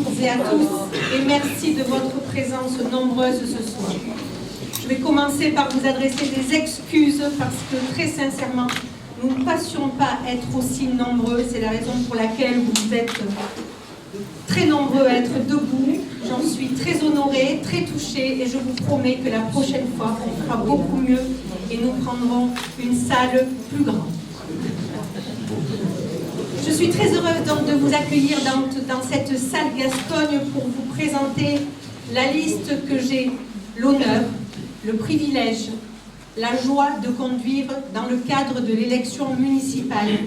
toutes et à tous et merci de votre présence nombreuse ce soir. Je vais commencer par vous adresser des excuses parce que très sincèrement, nous ne passions pas être aussi nombreux. C'est la raison pour laquelle vous êtes très nombreux à être debout. J'en suis très honorée, très touchée et je vous promets que la prochaine fois, on fera beaucoup mieux et nous prendrons une salle plus grande. Je suis très heureuse donc de vous accueillir dans cette salle Gascogne pour vous présenter la liste que j'ai l'honneur, le privilège, la joie de conduire dans le cadre de l'élection municipale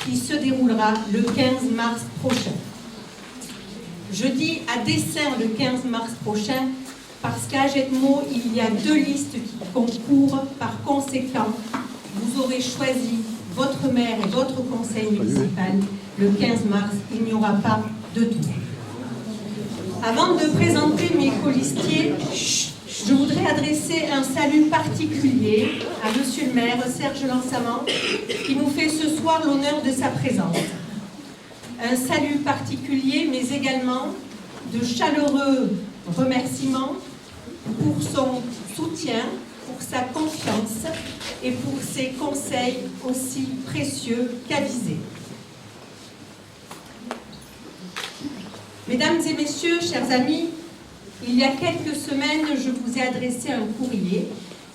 qui se déroulera le 15 mars prochain. Je dis à dessein le 15 mars prochain parce qu'à Jetmo, il y a 2 listes qui concourent. Par conséquent, vous aurez choisi votre maire et votre conseil municipal. Le 15 mars, il n'y aura pas de tour. Avant de présenter mes colistiers, je voudrais adresser un salut particulier à Monsieur le maire Serge Lansamant, qui nous fait ce soir l'honneur de sa présence. Un salut particulier, mais également de chaleureux remerciements pour son soutien, pour sa confiance et pour ses conseils aussi précieux qu'avisés. Mesdames et messieurs, chers amis, il y a quelques semaines, je vous ai adressé un courrier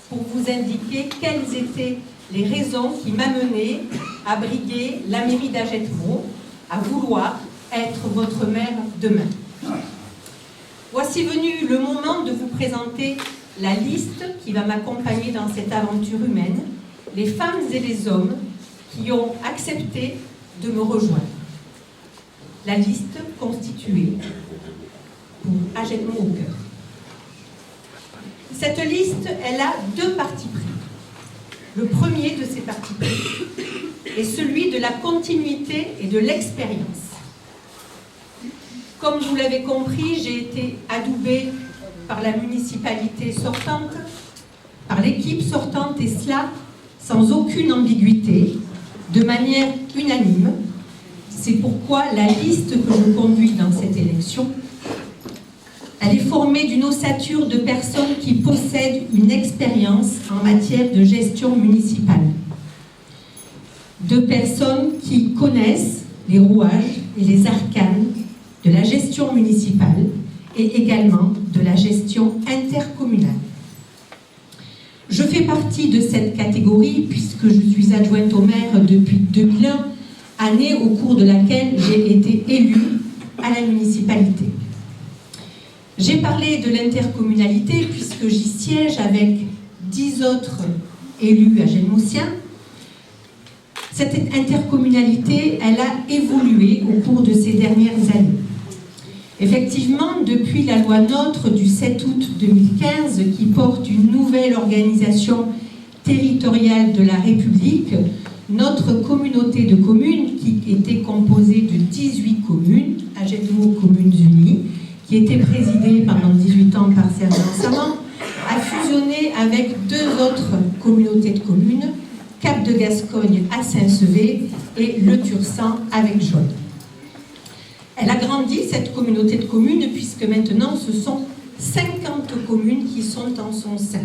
pour vous indiquer quelles étaient les raisons qui m'amenaient à briguer la mairie d'Agetmo, à vouloir être votre maire demain. Voici venu le moment de vous présenter la liste qui va m'accompagner dans cette aventure humaine, les femmes et les hommes qui ont accepté de me rejoindre. La liste constituée pour Agetmo au cœur. Cette liste, elle a 2 partis pris. Le premier de ces partis pris est celui de la continuité et de l'expérience. Comme vous l'avez compris, j'ai été adoubée par la municipalité sortante, par l'équipe sortante, et cela sans aucune ambiguïté, de manière unanime. C'est pourquoi la liste que je conduis dans cette élection, elle est formée d'une ossature de personnes qui possèdent une expérience en matière de gestion municipale. De personnes qui connaissent les rouages et les arcanes de la gestion municipale et également de la gestion intercommunale. Je fais partie de cette catégorie puisque je suis adjointe au maire depuis 2001, année au cours de laquelle j'ai été élue à la municipalité. J'ai parlé de l'intercommunalité puisque j'y siège avec 10 autres élus agetmosiens. Cette intercommunalité, elle a évolué au cours de ces dernières années. Effectivement, depuis la loi NOTRe du 7 août 2015 qui porte une nouvelle organisation territoriale de la République, notre communauté de communes, qui était composée de 18 communes, Agetmo Communes Unies, qui était présidée pendant 18 ans par Serge Lansamant, a fusionné avec 2 autres communautés de communes, Cap de Gascogne à Saint-Sevé et Le Tursan avec Jaune. Elle a grandi, cette communauté de communes, puisque maintenant ce sont 50 communes qui sont en son sein.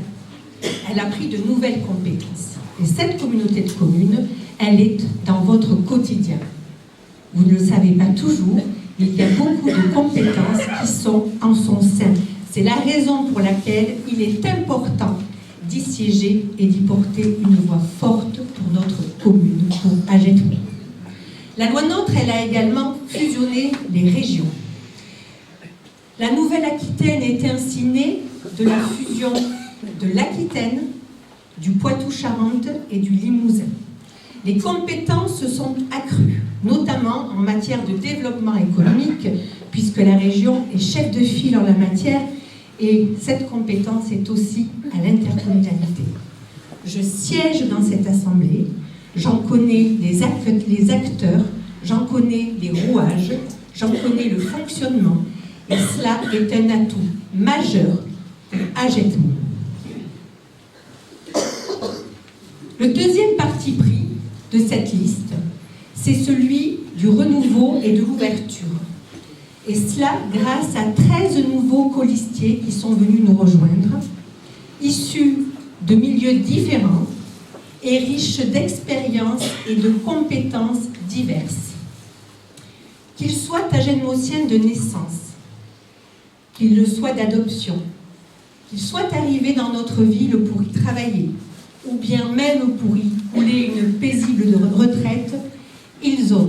Elle a pris de nouvelles compétences. Et cette communauté de communes, elle est dans votre quotidien. Vous ne le savez pas toujours, mais il y a beaucoup de compétences qui sont en son sein. C'est la raison pour laquelle il est important d'y siéger et d'y porter une voix forte pour notre commune, pour Agetmo. La loi NOTRe, elle a également fusionné les régions. La Nouvelle-Aquitaine est ainsi née de la fusion de l'Aquitaine, du Poitou-Charentes et du Limousin. Les compétences se sont accrues, notamment en matière de développement économique, puisque la région est chef de file en la matière, et cette compétence est aussi à l'intercommunalité. Je siège dans cette assemblée, j'en connais les acteurs, j'en connais les rouages, j'en connais le fonctionnement, et cela est un atout majeur pour Agetmo. Le deuxième parti pris de cette liste, c'est celui du renouveau et de l'ouverture. Et cela grâce à 13 nouveaux colistiers qui sont venus nous rejoindre, issus de milieux différents et riches d'expériences et de compétences diverses. Qu'ils soient agenmosiens de naissance, qu'ils le soient d'adoption, qu'ils soient arrivés dans notre ville pour y travailler, ou bien même pour y couler une paisible retraite, ils ont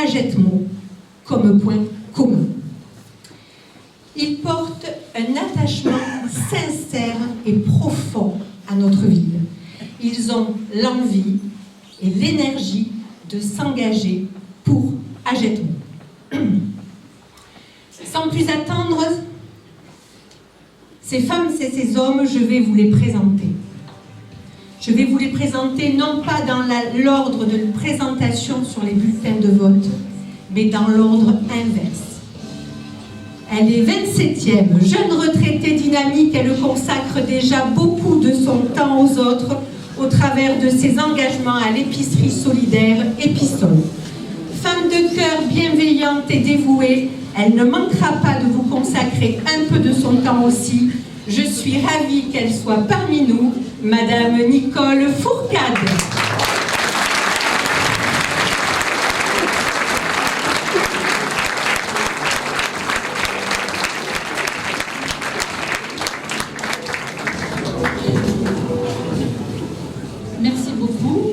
Agetmo comme point commun. Ils portent un attachement sincère et profond à notre ville. Ils ont l'envie et l'énergie de s'engager pour Agetmo. Sans plus attendre, ces femmes et ces hommes, je vais vous les présenter. Je vais vous les présenter non pas dans l'ordre de présentation sur les bulletins de vote, mais dans l'ordre inverse. Elle est 27e, jeune retraitée dynamique, elle consacre déjà beaucoup de son temps aux autres au travers de ses engagements à l'épicerie solidaire Épisole. Femme de cœur bienveillante et dévouée, elle ne manquera pas de vous consacrer un peu de son temps aussi. Je suis ravie qu'elle soit parmi nous, Madame Nicole Fourcade. Merci beaucoup.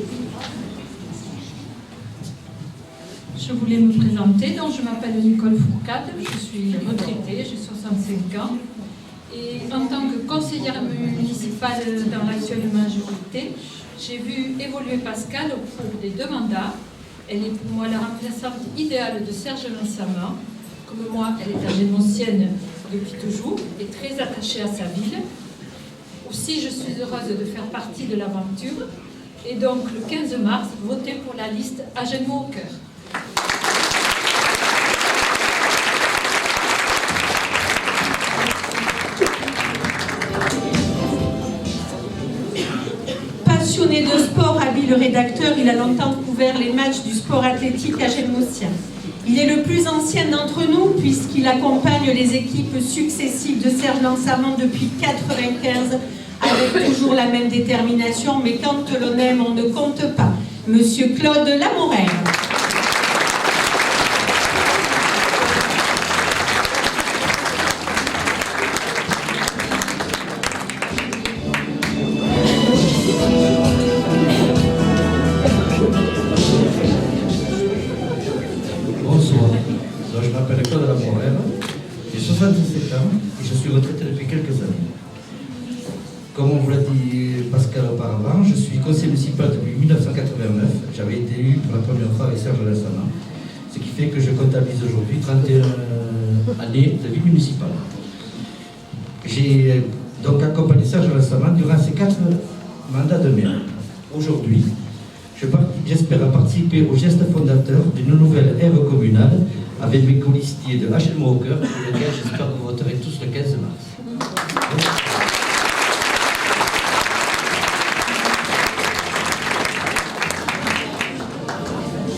Je voulais me présenter. Donc, je m'appelle Nicole Fourcade, je suis retraitée, j'ai 65 ans. Et en tant que conseillère municipale dans l'actuelle majorité, j'ai vu évoluer Pascale au cours des 2 mandats. Elle est pour moi la remplaçante idéale de Serge Vincent. Comme moi, elle est agenmosienne depuis toujours et très attachée à sa ville. Aussi, je suis heureuse de faire partie de l'aventure et donc le 15 mars, voter pour la liste Agenmo au cœur. Passionné de sport, habile rédacteur, il a longtemps couvert les matchs du sport athlétique agenmosien. Il est le plus ancien d'entre nous puisqu'il accompagne les équipes successives de Serge Vincent depuis 1995 avec toujours la même détermination, mais quand l'on aime, on ne compte pas. Monsieur Claude Lamorelle. Bonsoir, je m'appelle Claude Lamorelle, j'ai 77 ans et je suis retraité depuis quelques années. Comme on vous l'a dit Pascal auparavant, je suis conseiller municipal depuis 1989. J'avais été élu pour la première fois avec Serge Vincent, ce qui fait que je comptabilise aujourd'hui 31 années de vie municipale. J'ai donc accompagné Serge Vincent durant ces 4 mandats de maire. Aujourd'hui, j'espère participer au geste fondateur d'une nouvelle ère communale avec mes colistiers de Agenmo au cœur, pour lesquels j'espère que vous voterez tous le 15 mars.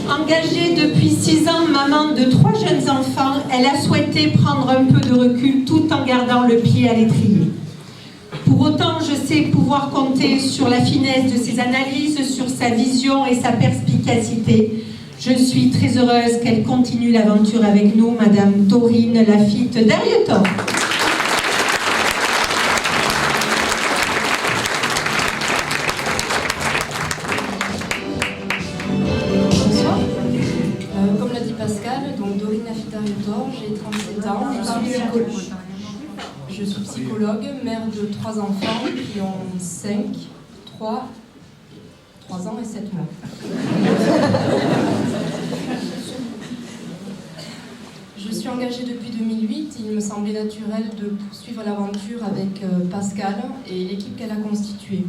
Engagée depuis 6 ans, maman de 3 jeunes enfants, elle a souhaité prendre un peu de recul tout en gardant le pied à l'étrier. Pour autant, je sais pouvoir compter sur la finesse de ses analyses, sur sa vision et sa perspicacité. Je suis très heureuse qu'elle continue l'aventure avec nous, Madame Dorine Lafitte d'Arieton. Bonsoir. Comme l'a dit Pascal, donc Dorine Lafitte d'Arieton, j'ai 37 ans, je suis psychologue, mère de 3 enfants qui ont 5, 3 ans et 7 mois. Je suis engagée depuis 2008. Il me semblait naturel de poursuivre l'aventure avec Pascal et l'équipe qu'elle a constituée.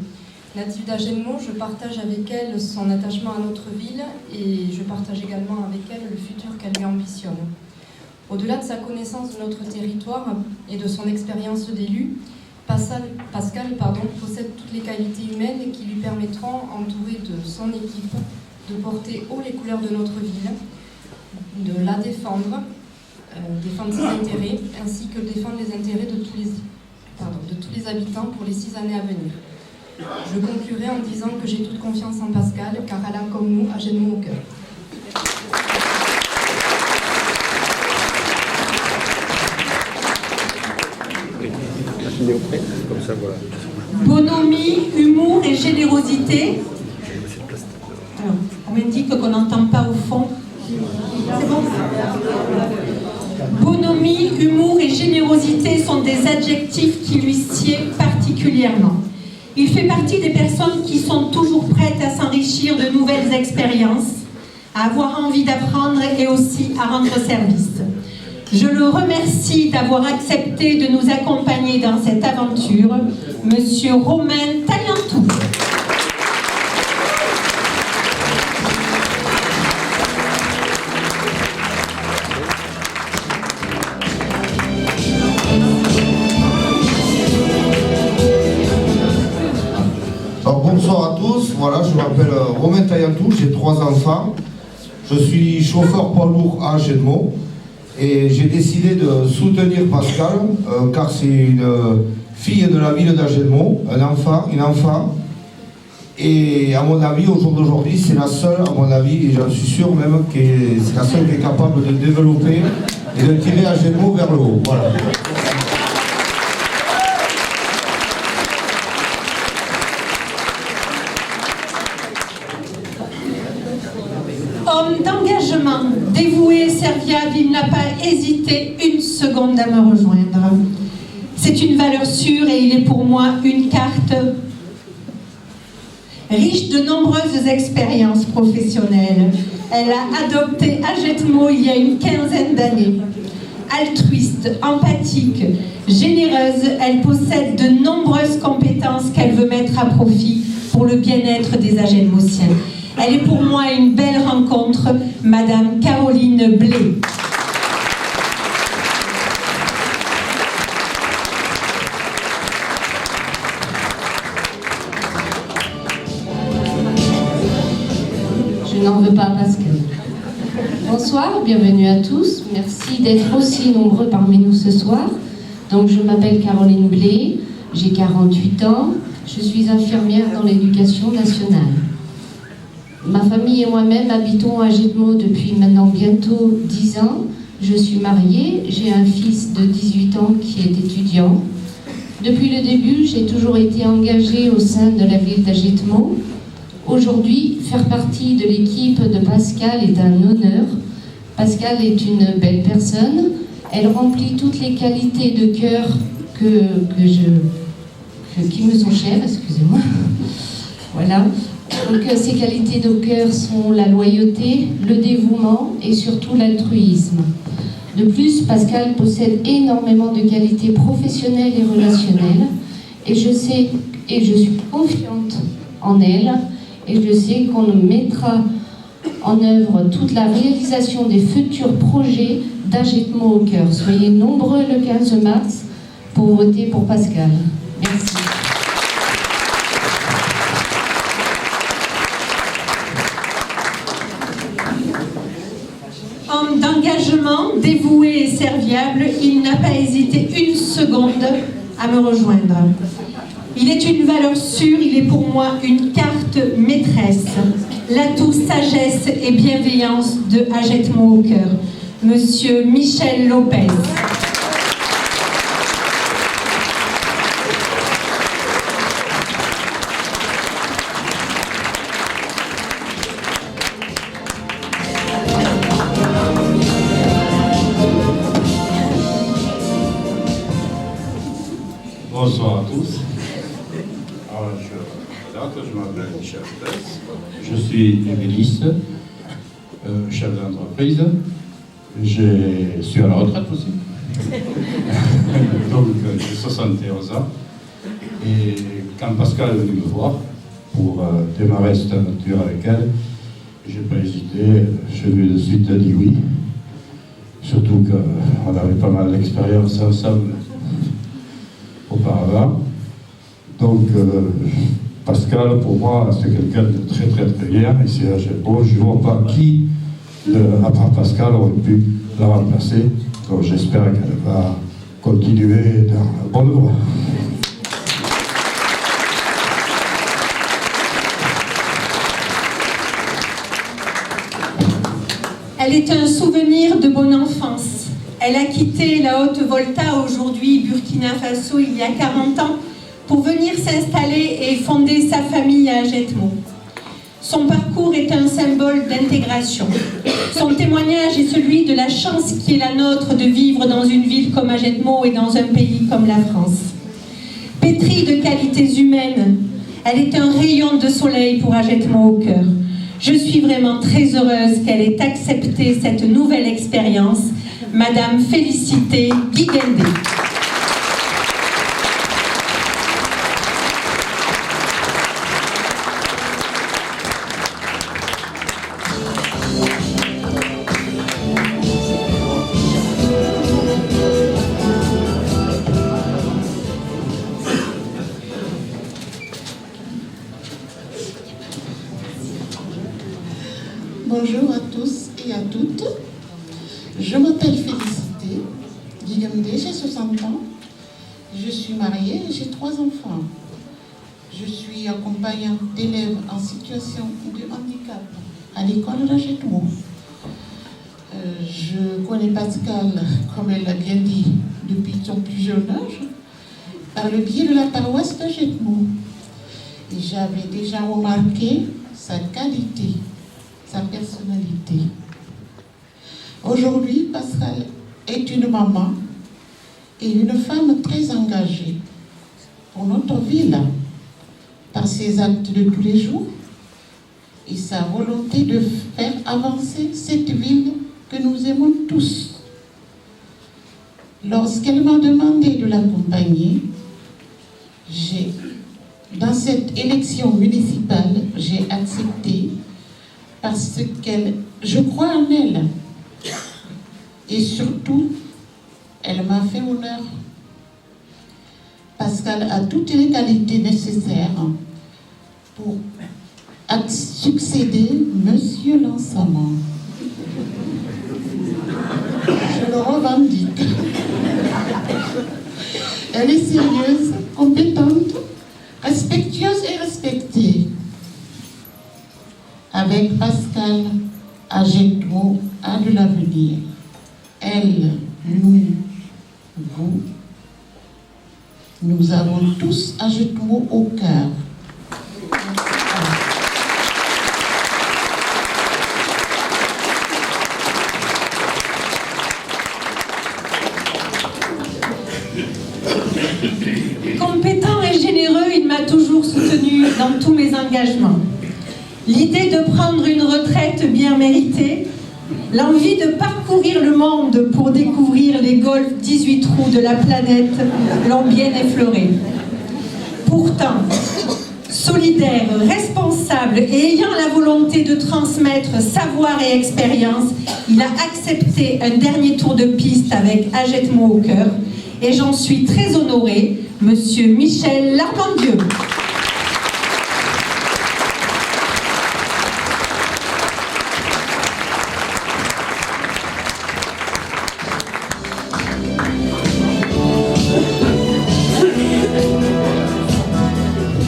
Native d'Agenmo, je partage avec elle son attachement à notre ville et je partage également avec elle le futur qu'elle lui ambitionne. Au-delà de sa connaissance de notre territoire et de son expérience d'élu, Pascal possède toutes les qualités humaines qui lui permettront, entouré de son équipe, de porter haut les couleurs de notre ville, de la défendre défendre ses intérêts, ainsi que défendre les intérêts de tous les habitants pour les 6 années à venir. Je conclurai en disant que j'ai toute confiance en Pascal, car elle a comme nous Agenmo au cœur. Comme ça, voilà. Bonhomie, humour et générosité. Alors, on m'indique qu'on n'entend pas au fond. C'est bon? Bonhomie, humour et générosité sont des adjectifs qui lui sied particulièrement. Il fait partie des personnes qui sont toujours prêtes à s'enrichir de nouvelles expériences, à avoir envie d'apprendre et aussi à rendre service. Je le remercie d'avoir accepté de nous accompagner dans cette aventure, Monsieur Romain Taillantou. Alors, bonsoir à tous, voilà, je m'appelle Romain Taillantou, j'ai 3 enfants. Je suis chauffeur poids lourd à Agenmo. Et j'ai décidé de soutenir Pascal, car c'est une fille de la ville d'Agenmo, une enfant. Et à mon avis, au jour d'aujourd'hui, c'est la seule, à mon avis, et j'en suis sûr même, que c'est la seule qui est capable de développer et de tirer Agenmo vers le haut. Voilà. Homme d'engagement, dévoué et serviable, il n'a pas hésité une seconde à me rejoindre. C'est une valeur sûre et il est pour moi une carte riche de nombreuses expériences professionnelles. Elle a adopté Agenmo il y a une 15aine d'années. Altruiste, empathique, généreuse, elle possède de nombreuses compétences qu'elle veut mettre à profit pour le bien-être des Agenmosiens. Elle est pour moi une belle rencontre, Madame Caroline Blé. Je n'en veux pas à Pascal. Bonsoir, bienvenue à tous. Merci d'être aussi nombreux parmi nous ce soir. Donc, je m'appelle Caroline Blé, j'ai 48 ans, je suis infirmière dans l'éducation nationale. Ma famille et moi-même habitons à Agenmo depuis maintenant bientôt 10 ans. Je suis mariée, j'ai un fils de 18 ans qui est étudiant. Depuis le début, j'ai toujours été engagée au sein de la ville d'Agenmo. Aujourd'hui, faire partie de l'équipe de Pascal est un honneur. Pascal est une belle personne. Elle remplit toutes les qualités de cœur qui me sont chères, excusez-moi. Voilà. Donc, ces qualités de cœur sont la loyauté, le dévouement et surtout l'altruisme. De plus, Pascal possède énormément de qualités professionnelles et relationnelles. Et je suis confiante en elle. Et je sais qu'on mettra en œuvre toute la réalisation des futurs projets d'Agenmo au cœur. Soyez nombreux le 15 mars pour voter pour Pascal. Merci. Homme d'engagement, dévoué et serviable, il n'a pas hésité une seconde à me rejoindre. Il est une valeur sûre, il est pour moi une carte maîtresse. L'atout sagesse et bienveillance de Agenmo au cœur. Monsieur Michel Lopez. Bonsoir à tous. Alors, je m'appelle Michel Lopez. Je suis ébéniste, chef d'entreprise. Je suis à la retraite aussi. Donc, j'ai 71 ans. Et quand Pascal est venu me voir pour démarrer cette aventure avec elle, j'ai pas hésité. Je lui ai de suite dit oui. Surtout qu'on avait pas mal d'expérience ensemble auparavant. Donc, Pascal, pour moi, c'est quelqu'un de très très très bien. Ici à Agenmo, je ne vois pas qui, à part Pascal, aurait pu la remplacer. Donc j'espère qu'elle va continuer dans la bonne voie. Elle est un souvenir de bonne enfance. Elle a quitté la Haute-Volta, aujourd'hui Burkina Faso, il y a 40 ans, pour venir s'installer et fonder sa famille à Ajetmo. Son parcours est un symbole d'intégration. Son témoignage est celui de la chance qui est la nôtre de vivre dans une ville comme Ajetmo et dans un pays comme la France. Pétrie de qualités humaines, elle est un rayon de soleil pour Ajetmo au cœur. Je suis vraiment très heureuse qu'elle ait accepté cette nouvelle expérience. Madame Félicité Guiguendé. Bonjour à tous et à toutes. Je m'appelle Félicité Guiguendé, j'ai 60 ans. Je suis mariée et j'ai 3 enfants. Je suis accompagnante d'élèves en situation de handicap à l'école d'Ajetmo. Je connais Pascal, comme elle l'a bien dit, depuis son plus jeune âge, par le biais de la paroisse d'Ajetmo. Et j'avais déjà remarqué sa qualité, sa personnalité. Aujourd'hui, Pascal est une maman et une femme très engagée pour notre ville, par ses actes de tous les jours et sa volonté de faire avancer cette ville que nous aimons tous. Lorsqu'elle m'a demandé de l'accompagner, dans cette élection municipale, j'ai accepté parce que je crois en elle. Et surtout, elle m'a fait honneur. Pascal a toutes les qualités nécessaires pour succéder Monsieur Lançamment. Je le revendique. Elle est sérieuse, compétente, respectueuse et respectée. Avec Pascal, Ajetmo a de l'avenir. Elle, nous, vous, nous avons tous Ajetmo au cœur. Compétent et généreux, il m'a toujours soutenu dans tous mes engagements. L'idée de prendre une retraite bien méritée, l'envie de parcourir le monde pour découvrir les golfs 18 trous de la planète l'ont bien effleuré. Pourtant, solidaire, responsable et ayant la volonté de transmettre savoir et expérience, il a accepté un dernier tour de piste avec Ajetmo au cœur et j'en suis très honorée, Monsieur Michel Larmandieu.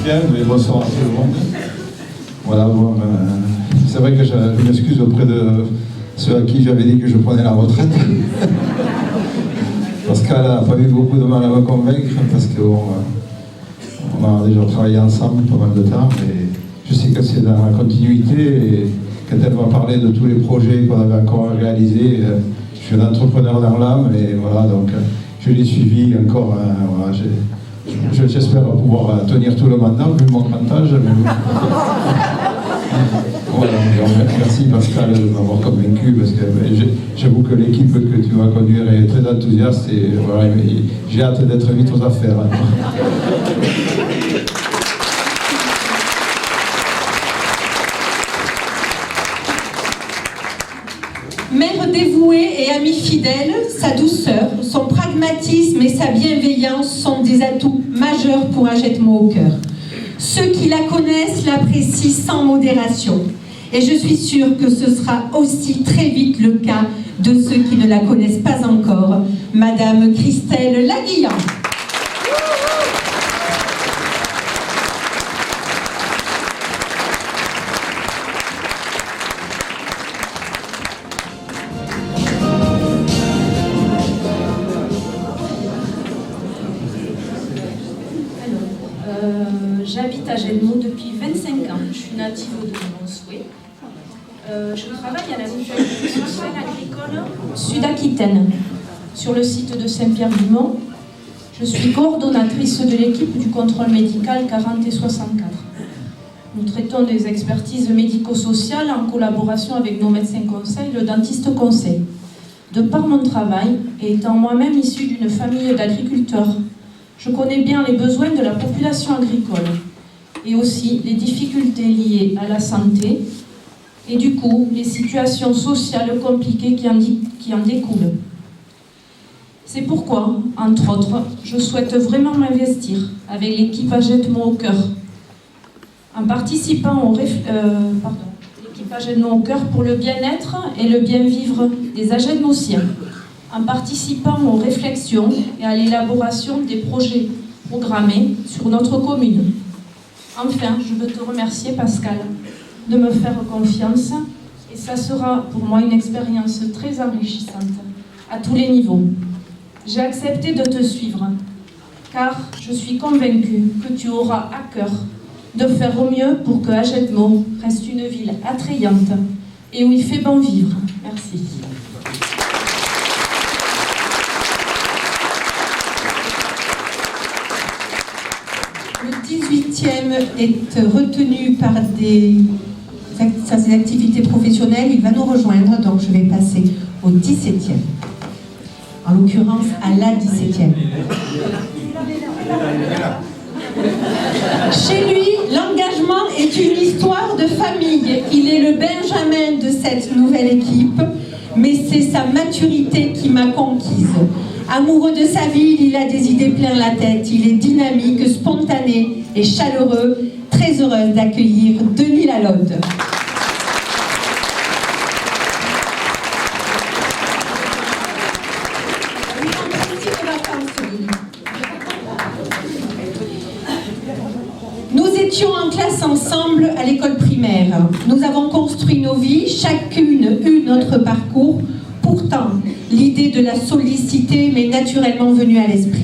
Bien, mais bonsoir à tout le monde. Voilà, bon, c'est vrai que je m'excuse auprès de ceux à qui j'avais dit que je prenais la retraite. Pascal n'a pas eu beaucoup de mal à me convaincre parce qu'on a déjà travaillé ensemble pas mal de temps et je sais que c'est dans la continuité et quand elle m'a parlé de tous les projets qu'on avait encore à réaliser, je suis un entrepreneur dans l'âme et voilà, donc je l'ai suivi encore, voilà, j'espère pouvoir tenir tout le mandat vu mon grand âge. Voilà, merci Pascal de m'avoir convaincu parce que j'avoue que l'équipe que tu vas conduire est très enthousiaste et voilà, j'ai hâte d'être vite aux affaires. Mère dévouée et amie fidèle, sa douceur, son pragmatisme et sa bienveillance sont des atouts majeurs pour Ajetmo au cœur. Ceux qui la connaissent l'apprécient sans modération. Et je suis sûre que ce sera aussi très vite le cas de ceux qui ne la connaissent pas encore, Madame Christelle Laguillan. J'habite à Gedmont depuis 25 ans. Je suis native de Montfouet. Je travaille à la mutualité sociale agricole Sud-Aquitaine, sur le site de Saint-Pierre-du-Mont. Je suis coordonnatrice de l'équipe du contrôle médical 40 et 64. Nous traitons des expertises médico-sociales en collaboration avec nos médecins conseils, le dentiste conseil. De par mon travail, et étant moi-même issue d'une famille d'agriculteurs, je connais bien les besoins de la population agricole et aussi les difficultés liées à la santé et du coup les situations sociales compliquées qui en découlent. C'est pourquoi, entre autres, je souhaite vraiment m'investir avec l'équipe Agetmo au cœur, en participant l'équipe Agetmo au cœur pour le bien-être et le bien-vivre des Agetmosiens, en participant aux réflexions et à l'élaboration des projets programmés sur notre commune. Enfin, je veux te remercier, Pascal, de me faire confiance et ça sera pour moi une expérience très enrichissante à tous les niveaux. J'ai accepté de te suivre car je suis convaincue que tu auras à cœur de faire au mieux pour que Agetmo reste une ville attrayante et où il fait bon vivre. Merci. Le 18e est retenu par ses activités professionnelles. Il va nous rejoindre, donc je vais passer au 17e. En l'occurrence, à la 17e. Chez lui, l'engagement est une histoire de famille. Il est le Benjamin de cette nouvelle équipe, mais c'est sa maturité qui m'a conquise. Amoureux de sa ville, il a des idées plein la tête. Il est dynamique, spontané et chaleureux. Très heureuse d'accueillir Denis Lalaude. Nous étions en classe ensemble à l'école primaire. Nous avons construit nos vies, chacune eut notre parcours. Pourtant, l'idée de la solliciter m'est naturellement venue à l'esprit.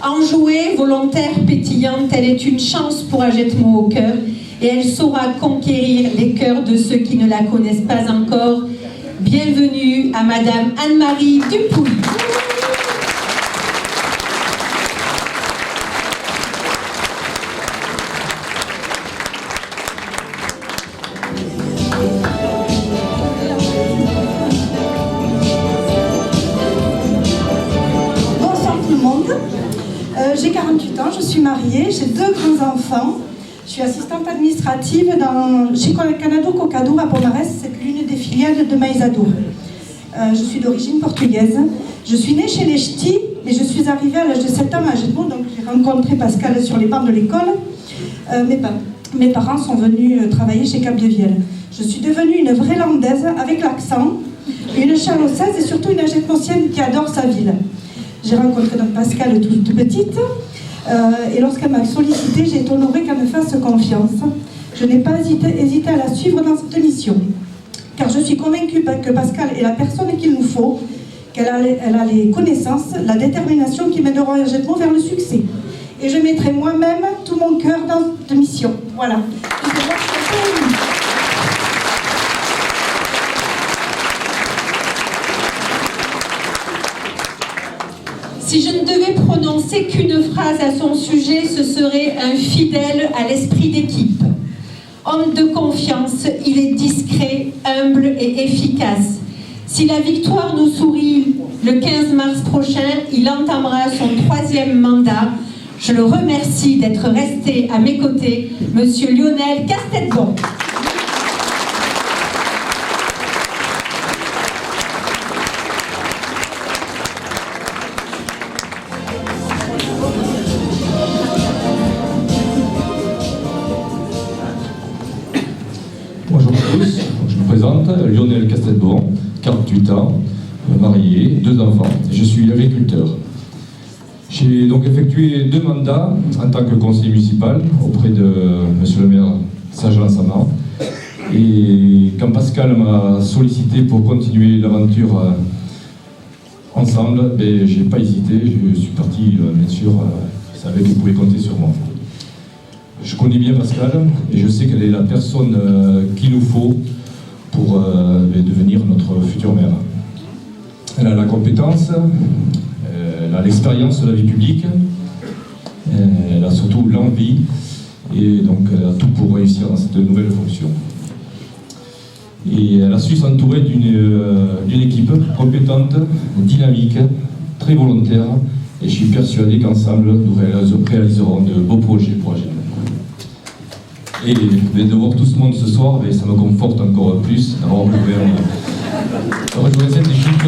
Enjouée, volontaire, pétillante, elle est une chance pour Agetmo au cœur et elle saura conquérir les cœurs de ceux qui ne la connaissent pas encore. Bienvenue à Madame Anne-Marie Dupouille. J'ai 48 ans, je suis mariée, j'ai 2 grands-enfants. Je suis assistante administrative chez Canado Cocadour à Pomarès, c'est l'une des filiales de Maïsadour. Je suis d'origine portugaise. Je suis née chez les Ch'tis, mais je suis arrivée à l'âge de 7 ans à Agetmo, donc j'ai rencontré Pascal sur les bancs de l'école. Mes parents sont venus travailler chez Capdevielle. Je suis devenue une vraie landaise avec l'accent, une chalossaise et surtout une agetmosienne qui adore sa ville. J'ai rencontré donc Pascal toute petite et lorsqu'elle m'a sollicitée, j'ai été honorée qu'elle me fasse confiance. Je n'ai pas hésité à la suivre dans cette mission, car je suis convaincue que Pascal est la personne qu'il nous faut, qu'elle a les connaissances, la détermination qui mèneront Agetmo vers le succès. Et je mettrai moi-même tout mon cœur dans cette mission. Voilà. Si je ne devais prononcer qu'une phrase à son sujet, ce serait un fidèle à l'esprit d'équipe. Homme de confiance, il est discret, humble et efficace. Si la victoire nous sourit le 15 mars prochain, il entamera son 3e mandat. Je le remercie d'être resté à mes côtés, Monsieur Lionel Castelbon. Bonjour à tous, je me présente, Lionel Castelbon, 48 ans. marié, 2 enfants. Je suis agriculteur. J'ai donc effectué 2 mandats en tant que conseiller municipal auprès de monsieur le maire Sajan Sama. Et quand Pascal m'a sollicité pour continuer l'aventure ensemble, j'ai pas hésité, je suis parti, bien sûr, je savais qu'il pouvait compter sur moi. Je connais bien Pascal et je sais qu'elle est la personne qu'il nous faut pour devenir notre futur maire. Elle a la compétence, elle a l'expérience de la vie publique, elle a surtout l'envie et donc elle a tout pour réussir dans cette nouvelle fonction. Et elle a su s'entourer d'une équipe compétente, dynamique, très volontaire et je suis persuadé qu'ensemble nous réaliserons de beaux projets pour AGETMO. Et de voir tout ce monde ce soir, ça me conforte encore plus d'avoir rejoint cette équipe.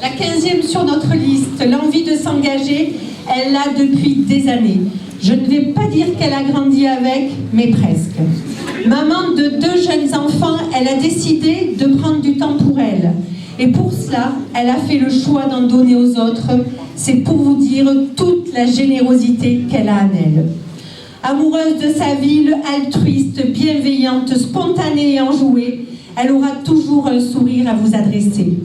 La 15e sur notre liste, l'envie de s'engager, elle l'a depuis des années. Je ne vais pas dire qu'elle a grandi avec, mais presque. Maman de 2 jeunes enfants, elle a décidé de prendre du temps pour elle. Et pour cela, elle a fait le choix d'en donner aux autres. C'est pour vous dire toute la générosité qu'elle a en elle. Amoureuse de sa ville, altruiste, bienveillante, spontanée et enjouée, elle aura toujours un sourire à vous adresser.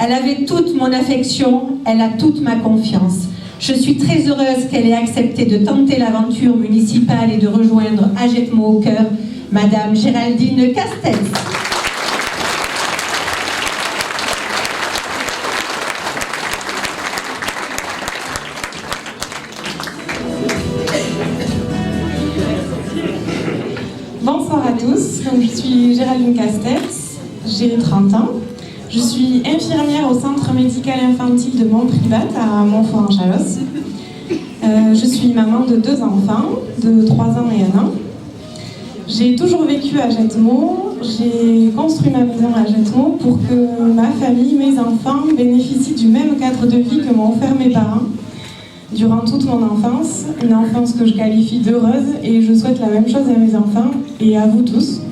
Elle avait toute mon affection, elle a toute ma confiance. Je suis très heureuse qu'elle ait accepté de tenter l'aventure municipale et de rejoindre AGETMO au cœur, Madame Géraldine Castells. Bonsoir à tous, donc, je suis Géraldine Castells, j'ai 30 ans. Je suis infirmière au centre médical infantile de Montprivat à Montfort-en-Chalosse. Je suis maman de 2 enfants, de 3 ans et 1 an. J'ai toujours vécu à AGETMO. J'ai construit ma maison à AGETMO pour que ma famille, mes enfants, bénéficient du même cadre de vie que m'ont offert mes parents durant toute mon enfance. Une enfance que je qualifie d'heureuse et je souhaite la même chose à mes enfants et à vous tous.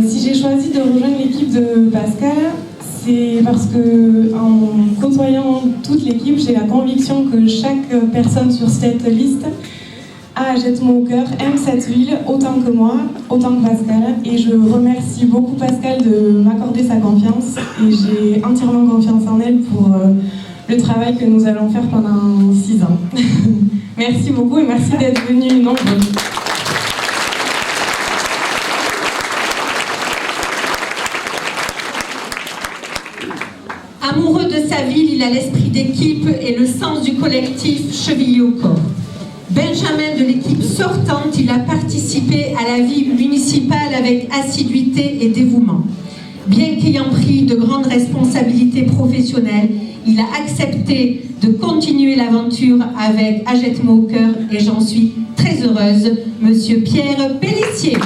Si j'ai choisi de rejoindre l'équipe de Pascal, c'est parce que en côtoyant toute l'équipe, j'ai la conviction que chaque personne sur cette liste a AGETMO au cœur, aime cette ville autant que moi, autant que Pascal. Et je remercie beaucoup Pascal de m'accorder sa confiance et j'ai entièrement confiance en elle pour le travail que nous allons faire pendant 6 ans. Merci beaucoup et merci d'être venus nombreux. Amoureux de sa ville, il a l'esprit d'équipe et le sens du collectif chevillé au corps. Benjamin de l'équipe sortante, il a participé à la vie municipale avec assiduité et dévouement. Bien qu'ayant pris de grandes responsabilités professionnelles, il a accepté de continuer l'aventure avec AGETMO au cœur et j'en suis très heureuse, Monsieur Pierre Pellissier.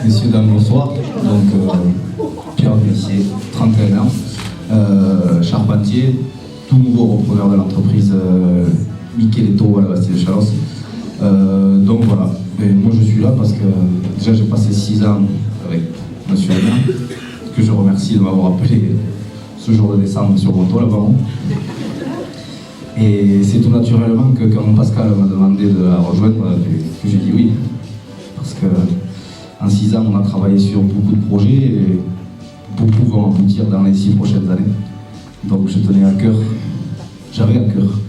Messieurs, dames, bonsoir. Donc, Pierre Pellissier, 31 ans, charpentier, tout nouveau repreneur de l'entreprise Micheletto à la Bastille de Chalosse. Donc voilà, et moi je suis là parce que déjà j'ai passé 6 ans avec monsieur le maire, que je remercie de m'avoir appelé ce jour de décembre sur mon toit là-bas. Et c'est tout naturellement que quand Pascal m'a demandé de la rejoindre, que j'ai dit oui. Parce que en 6 ans, on a travaillé sur beaucoup de projets et beaucoup vont aboutir dans les 6 prochaines années. Donc je tenais à cœur, j'avais à cœur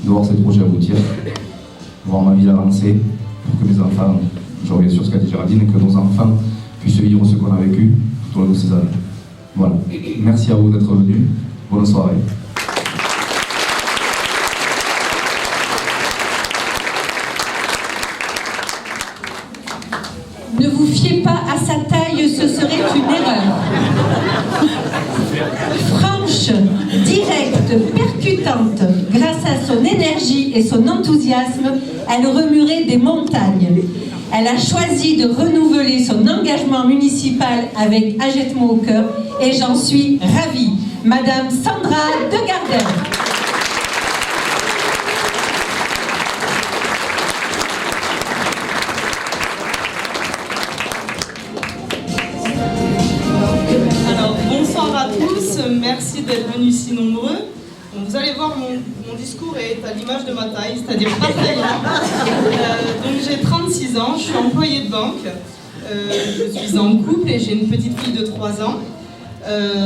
de voir ces projets aboutir, voir ma ville avancer pour que mes enfants, je reviens sur ce qu'a dit Géraldine, que nos enfants puissent vivre ce qu'on a vécu tout au long de ces années. Voilà. Merci à vous d'être venus. Bonne soirée. Ne vous fiez pas à sa taille, ce serait une erreur. Franche, directe, percutante, grâce à son énergie et son enthousiasme, elle remuerait des montagnes. Elle a choisi de renouveler son engagement municipal avec Agetmo au cœur et j'en suis ravie. Madame Sandra de Gardel. Alors, bonsoir à tous, merci d'être venus si nombreux. Donc, vous allez voir, mon discours est à l'image de ma taille, c'est-à-dire pas très grand. Donc j'ai 36 ans, je suis employée de banque, je suis en couple et j'ai une petite fille de 3 ans.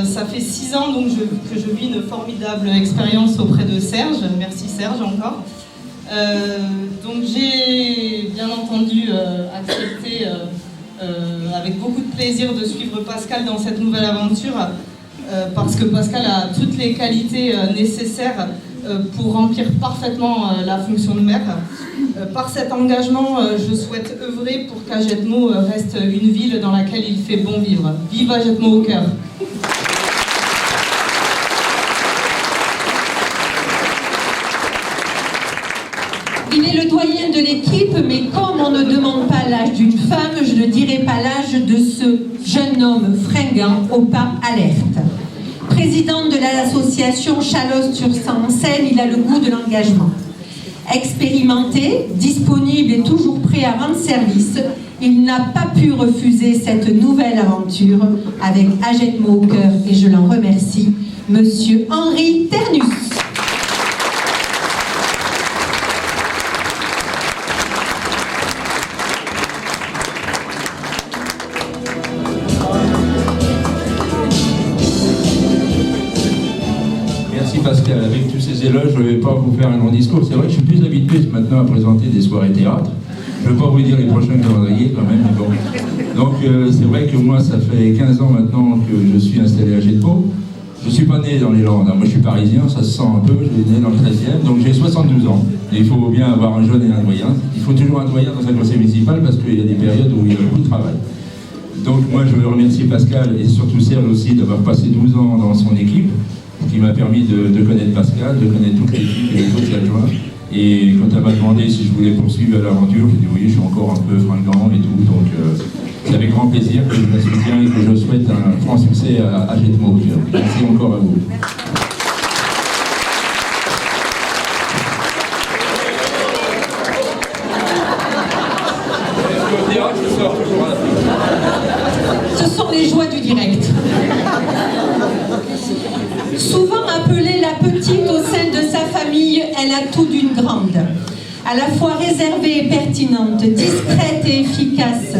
Ça fait 6 ans donc, que je vis une formidable expérience auprès de Serge, merci Serge encore. Donc j'ai bien entendu accepté avec beaucoup de plaisir de suivre Pascal dans cette nouvelle aventure parce que Pascal a toutes les qualités nécessaires pour remplir parfaitement la fonction de maire. Par cet engagement, je souhaite œuvrer pour qu'Agetmo reste une ville dans laquelle il fait bon vivre. Vive Agetmo au cœur! Il est le doyen de l'équipe, mais comme on ne demande pas l'âge d'une femme, je ne dirai pas l'âge de ce jeune homme fringant au pas alerte. Président de l'association Chalosse-sur-Seine, il a le goût de l'engagement. Expérimenté, disponible et toujours prêt à rendre service, il n'a pas pu refuser cette nouvelle aventure avec Agetmo au cœur et je l'en remercie, Monsieur Henri Ternus. Pascal, avec tous ces éloges, je ne vais pas vous faire un long discours. C'est vrai que je suis plus habitué maintenant à présenter des soirées théâtre. Je ne vais pas vous dire les prochains calendriers quand même, mais bon. Donc c'est vrai que moi, ça fait 15 ans maintenant que je suis installé à Agetmo. Je ne suis pas né dans les Landes, moi je suis parisien, ça se sent un peu, je suis né dans le 13e, donc j'ai 72 ans. Et il faut bien avoir un jeune et un doyen. Il faut toujours un doyen dans un conseil municipal parce qu'il y a des périodes où il y a beaucoup de travail. Donc moi je veux remercier Pascal et surtout Serge aussi d'avoir passé 12 ans dans son équipe, qui m'a permis de connaître Pascal, de connaître toute l'équipe et les autres adjoints. Et quand elle m'a demandé si je voulais poursuivre l'aventure, j'ai dit oui, je suis encore un peu fringant et tout. Donc c'est avec grand plaisir que je la soutiens et que je souhaite un franc succès à Agetmo. Merci encore à vous. Ce sont les joies du direct. Souvent appelée la petite au sein de sa famille, elle a tout d'une grande. À la fois réservée et pertinente, discrète et efficace,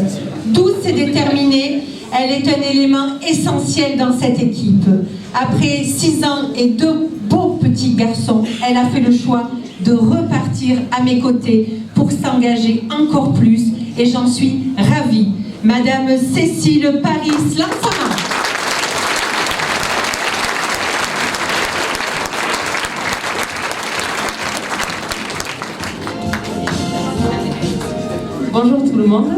douce et déterminée, elle est un élément essentiel dans cette équipe. Après 6 ans et 2 beaux petits garçons, elle a fait le choix de repartir à mes côtés pour s'engager encore plus et j'en suis ravie. Madame Cécile Paris-Lansana. Bonjour tout le monde,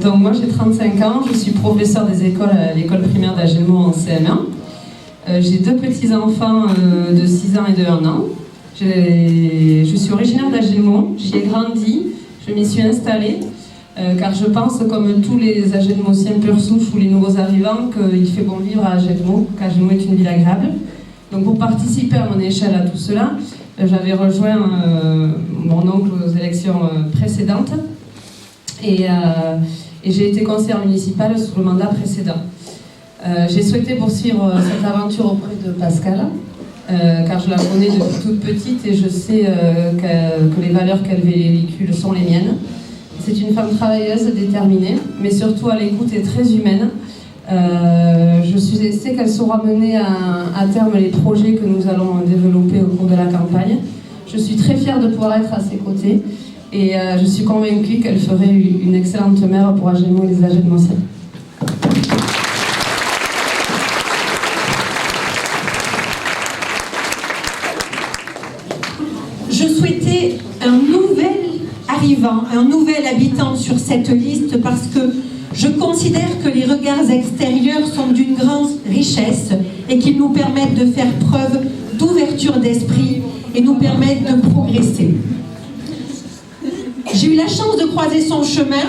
donc moi j'ai 35 ans, je suis professeure des écoles à l'école primaire d'Agetmo en CM1. J'ai 2 petits-enfants de 6 ans et de 1 an. Je suis originaire d'Agetmo, j'y ai grandi, je m'y suis installée, car je pense, comme tous les Agetmosiens pur souche ou les nouveaux arrivants, qu'il fait bon vivre à Agetmo, qu'Agetmo est une ville agréable. Donc pour participer à mon échelle à tout cela, j'avais rejoint mon oncle aux élections précédentes. Et j'ai été conseillère municipale sous le mandat précédent. J'ai souhaité poursuivre cette aventure auprès de Pascal, car je la connais depuis toute petite et je sais que les valeurs qu'elle véhicule sont les miennes. C'est une femme travailleuse, déterminée, mais surtout à l'écoute et très humaine. Je sais qu'elle saura mener à terme les projets que nous allons développer au cours de la campagne. Je suis très fière de pouvoir être à ses côtés. Et je suis convaincue qu'elle ferait une excellente mère pour Agetmo et les Agetmosiens. Je souhaitais un nouvel arrivant, un nouvel habitant sur cette liste parce que je considère que les regards extérieurs sont d'une grande richesse et qu'ils nous permettent de faire preuve d'ouverture d'esprit et nous permettent de progresser. J'ai eu la chance de croiser son chemin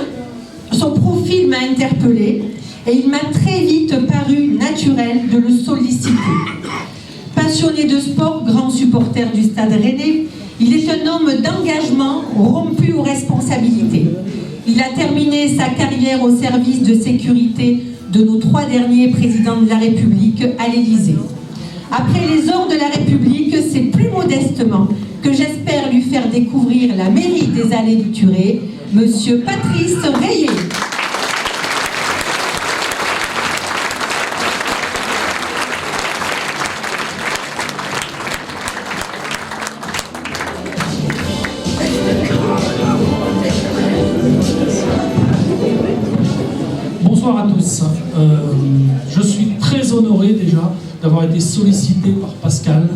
Son profil m'a interpellée et il m'a très vite paru naturel de le solliciter. Passionné de sport, grand supporter du Stade Rennais, il est un homme d'engagement rompu aux responsabilités. Il a terminé sa carrière au service de sécurité de nos 3 derniers présidents de la République à l'Élysée. Après les ors de la République, c'est plus modestement que j'espère lui faire découvrir la mairie des Allées du Thuré, Monsieur Patrice Rayet. Bonsoir à tous. Je suis très honoré déjà d'avoir été sollicité par Pascal,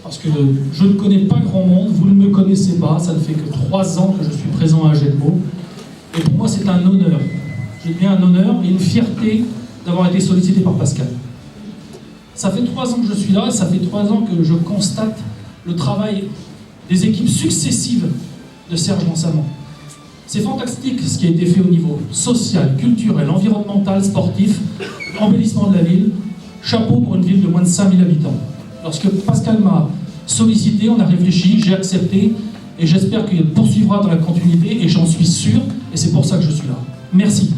parce que je ne connais pas grand monde, vous ne me connaissez pas, ça ne fait que 3 ans que je suis présent à Agenmo, et pour moi c'est un honneur, je dis bien un honneur et une fierté d'avoir été sollicité par Pascal. Ça fait 3 ans que je suis là, ça fait 3 ans que je constate le travail des équipes successives de Serge Mansamon. C'est fantastique ce qui a été fait au niveau social, culturel, environnemental, sportif, embellissement de la ville. Chapeau pour une ville de moins de 5000 habitants. Lorsque Pascal m'a sollicité, on a réfléchi, j'ai accepté et j'espère qu'il poursuivra dans la continuité et j'en suis sûr et c'est pour ça que je suis là. Merci.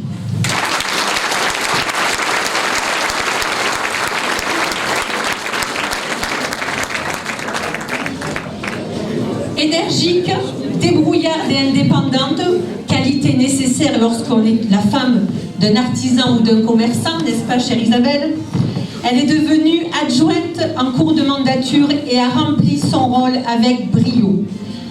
Énergique, débrouillarde et indépendante, qualité nécessaire lorsqu'on est la femme d'un artisan ou d'un commerçant, n'est-ce pas, chère Isabelle? Elle est devenue adjointe en cours de mandature et a rempli son rôle avec brio.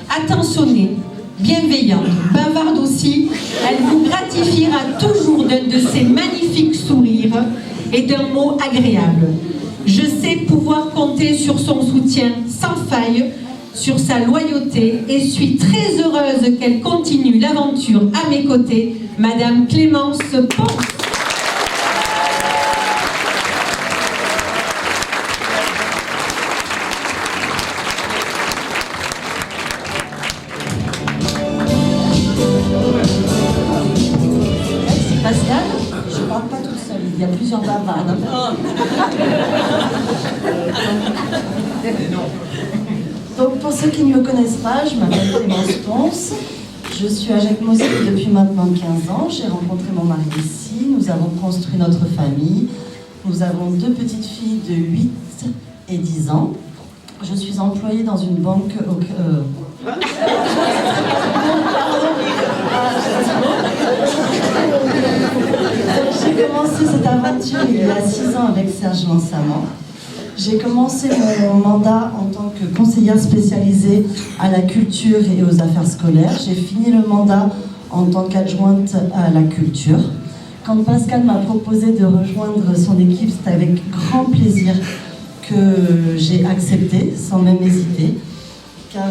Attentionnée, bienveillante, bavarde aussi, elle vous gratifiera toujours d'un de ses magnifiques sourires et d'un mot agréable. Je sais pouvoir compter sur son soutien sans faille, sur sa loyauté et suis très heureuse qu'elle continue l'aventure à mes côtés, Madame Clémence Pons. Pascal, je ne parle pas toute seule, il y a plusieurs bavardes. Donc pour ceux qui ne me connaissent pas, je m'appelle Clémence Pons, je suis à Agenmo depuis maintenant 15 ans, j'ai rencontré mon mari ici, nous avons construit notre famille, nous avons 2 petites filles de 8 et 10 ans. Je suis employée dans une banque J'ai commencé cette aventure il y a 6 ans avec Serge Mansamon. J'ai commencé mon mandat en tant que conseillère spécialisée à la culture et aux affaires scolaires. J'ai fini le mandat en tant qu'adjointe à la culture. Quand Pascal m'a proposé de rejoindre son équipe, c'était avec grand plaisir que j'ai accepté, sans même hésiter, car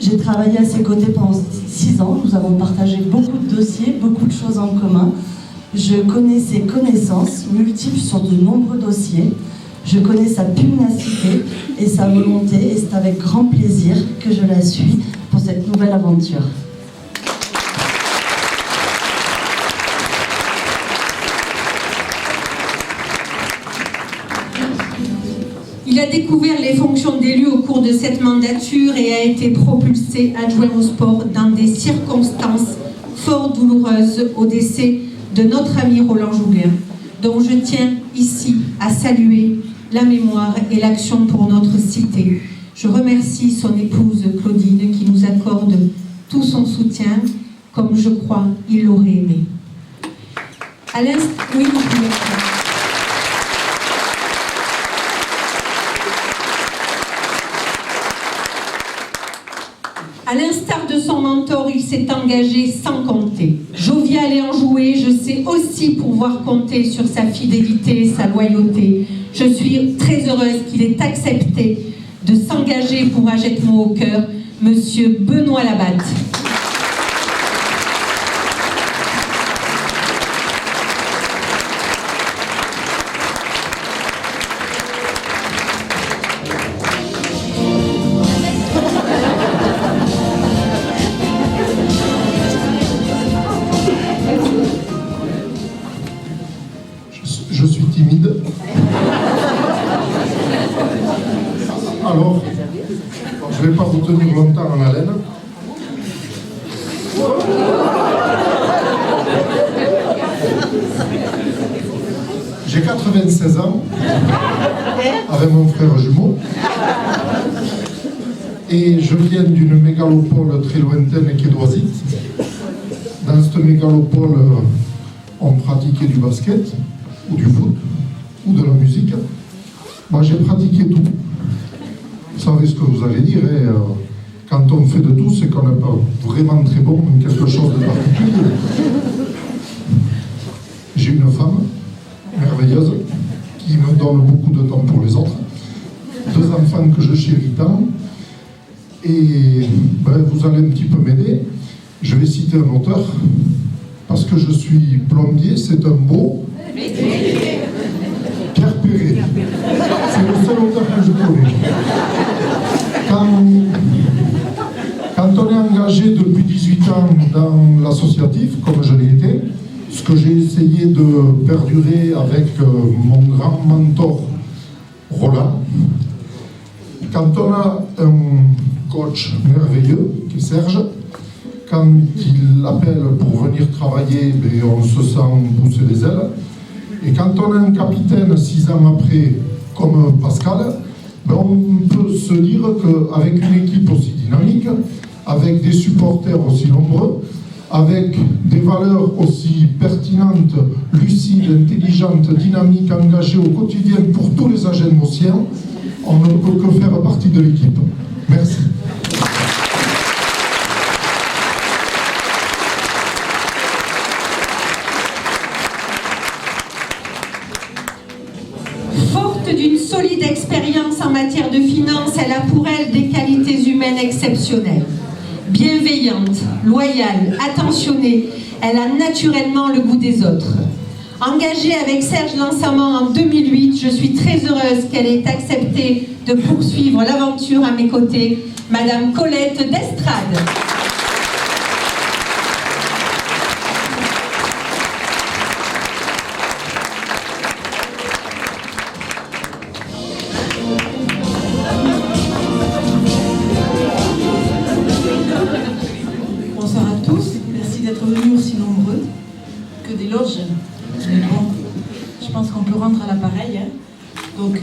j'ai travaillé à ses côtés pendant 6 ans. Nous avons partagé beaucoup de dossiers, beaucoup de choses en commun. Je connais ses connaissances multiples sur de nombreux dossiers. Je connais sa pugnacité et sa volonté, et c'est avec grand plaisir que je la suis pour cette nouvelle aventure. Il a découvert les fonctions d'élu au cours de cette mandature et a été propulsé adjoint au sport dans des circonstances fort douloureuses au décès de notre ami Roland Jouguin, dont je tiens ici à saluer la mémoire et l'action pour notre cité. Je remercie son épouse Claudine qui nous accorde tout son soutien, comme je crois il l'aurait aimé. À l'instant, oui, vous pouvez. À l'instar de son mentor, il s'est engagé sans compter. Jovial et enjoué, je sais aussi pouvoir compter sur sa fidélité et sa loyauté. Je suis très heureuse qu'il ait accepté de s'engager pour Agenmo au cœur, Monsieur Benoît Labatte. Je ne vais pas vous tenir longtemps en haleine. J'ai 96 ans, avec mon frère jumeau, et je viens d'une mégalopole très lointaine qui est Doisy. Dans cette mégalopole, on pratiquait du basket, ou du foot, ou de la musique. Moi, j'ai pratiqué tout. Vous savez ce que vous allez dire, hein, quand on fait de tout, c'est qu'on n'est pas vraiment très bon en quelque chose de particulier. J'ai une femme merveilleuse qui me donne beaucoup de temps pour les autres, 2 enfants que je chéris tant, et vous allez un petit peu m'aider. Je vais citer un auteur, parce que je suis plombier, c'est un beau Pierre Perret. C'est le seul auteur que je connais. Quand on est engagé depuis 18 ans dans l'associatif, comme je l'ai été, ce que j'ai essayé de perdurer avec mon grand mentor, Roland, quand on a un coach merveilleux, qui est Serge, quand il appelle pour venir travailler, on se sent pousser les ailes. Et quand on a un capitaine 6 ans après, comme Pascal, on peut se dire qu'avec une équipe aussi dynamique, avec des supporters aussi nombreux, avec des valeurs aussi pertinentes, lucides, intelligentes, dynamiques, engagées au quotidien pour tous les Agenmosiens, on ne peut que faire partie de l'équipe. Merci. Forte d'une solide expérience en matière de finance, elle a pour elle des qualités humaines exceptionnelles. Bienveillante, loyale, attentionnée, elle a naturellement le goût des autres. Engagée avec Serge Lansamment en 2008, je suis très heureuse qu'elle ait accepté de poursuivre l'aventure à mes côtés, Madame Colette d'Estrade. Bonsoir à tous, merci d'être venus aussi nombreux, que des loges. Bon, je pense qu'on peut rentrer à l'appareil. Hein. Donc,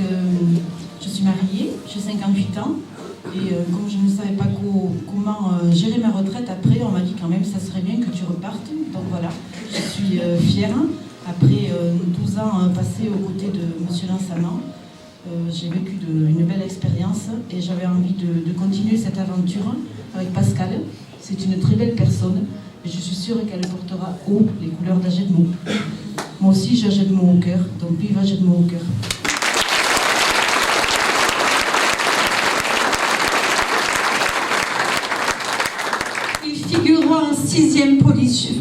je suis mariée, j'ai 58 ans, et comme je ne savais pas comment gérer ma retraite après, on m'a dit quand même ça serait bien que tu repartes. Donc voilà, je suis fière. Après 12 ans passés aux côtés de M. Lansamment, j'ai vécu une belle expérience et j'avais envie de continuer cette aventure avec Pascal. C'est une très belle personne et je suis sûre qu'elle portera haut les couleurs d'Agenmo. Moi aussi j'ai Agenmo au cœur, donc vive Agenmo au cœur. Il figurera en 6e